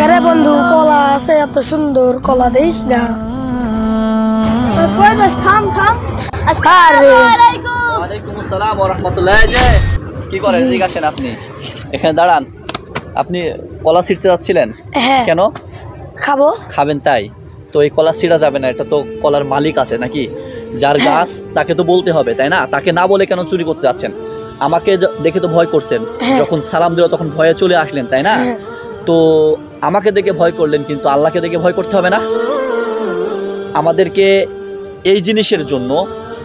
আরে বন্ধু কলা আছে এত সুন্দর কলা দিস না। ওয়ালাইকুম আসসালাম ওয়া রাহমাতুল্লাহ। কি করেন? এদিকে আসেন, আপনি এখানে দাঁড়ান। আপনি কলা ছিঁড়তে যাচ্ছিলেন কেন? খাবো। খাবেন তাই? তো এই কলা ছিঁড়া যাবে না, এটা তো কলার মালিক আছে নাকি, যার গাছ তাকে তো বলতে হবে তাই না? তাকে না বলে কেন চুরি করতে যাচ্ছেন? আমাকে দেখে তো ভয় করছেন, যখন সালাম দিল তখন ভয়ে চলে আসলেন তাই না? তো আমাকে দেখে ভয় করলেন, কিন্তু আল্লাহকে দেখে ভয় করতে হবে না? আমাদেরকে এই জিনিসের জন্য,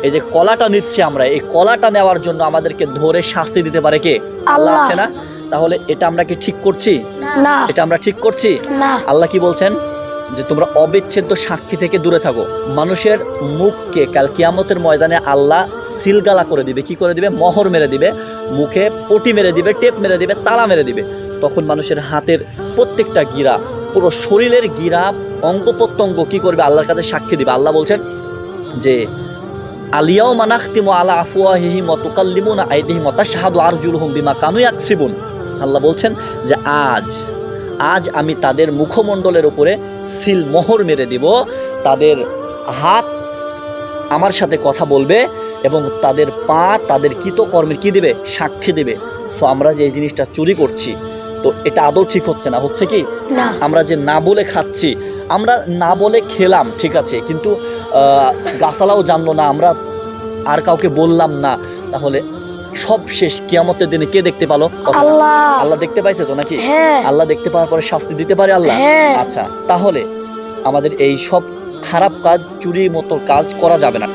এই যে কলাটা নিচ্ছে আমরা, এই কলাটা নেওয়ার জন্য আমাদেরকে ধরে শাস্তি দিতে পারে কে? আল্লাহ আছে না? তাহলে এটা আমরা কি ঠিক করছি? না। এটা আমরা ঠিক করছি না। আল্লাহ কি বলছেন? যে তোমরা অবিচ্ছেদ্য সাক্ষী থেকে দূরে থাকো। মানুষের মুখকে কাল কিয়ামতের ময়দানে আল্লাহ সিলগালা করে দিবে। কি করে দিবে? মোহর মেরে দিবে, মুখে পটি মেরে দিবে, টেপ মেরে দিবে, তালা মেরে দিবে। তখন মানুষের হাতের প্রত্যেকটা গিরা, পুরো শরীরের গিরা, অঙ্গ প্রত্যঙ্গ কি করবে? আল্লাহর কাছে সাক্ষী দিবে। আল্লাহ বলছেন যে আলিয়াও মানাখতিমু আলা আফওয়াহিহিম ওয়া তুকাল্লিমুনা আইদিহিম ওয়া তাশহাদু আরজুলুহুম বিমা কানু ইয়াকসিবুন। আল্লাহ বলছেন যে আজ আমি তাদের মুখমণ্ডলের উপরে সিল মোহর মেরে দিব, তাদের হাত আমার সাথে কথা বলবে এবং তাদের পা তাদের কৃতকর্মের কি দিবে? সাক্ষী দিবে। সো আমরা যে এই জিনিসটা চুরি করছি, তো এটা আদৌ ঠিক হচ্ছে না। হচ্ছে কি? আমরা যে না বলে খাচ্ছি, আমরা না বলে খেলাম ঠিক আছে, কিন্তু গাছালাও জানলো না, আমরা আর কাউকে বললাম না, তাহলে সব শেষ। কিয়ামতের দিনে কে দেখতে পেল? আল্লাহ দেখতে পাইছে তো নাকি? আল্লাহ দেখতে পাওয়ার পরে শাস্তি দিতে পারে আল্লাহ। আচ্ছা, তাহলে আমাদের এই সব খারাপ কাজ, চুরির মতো কাজ করা যাবে না।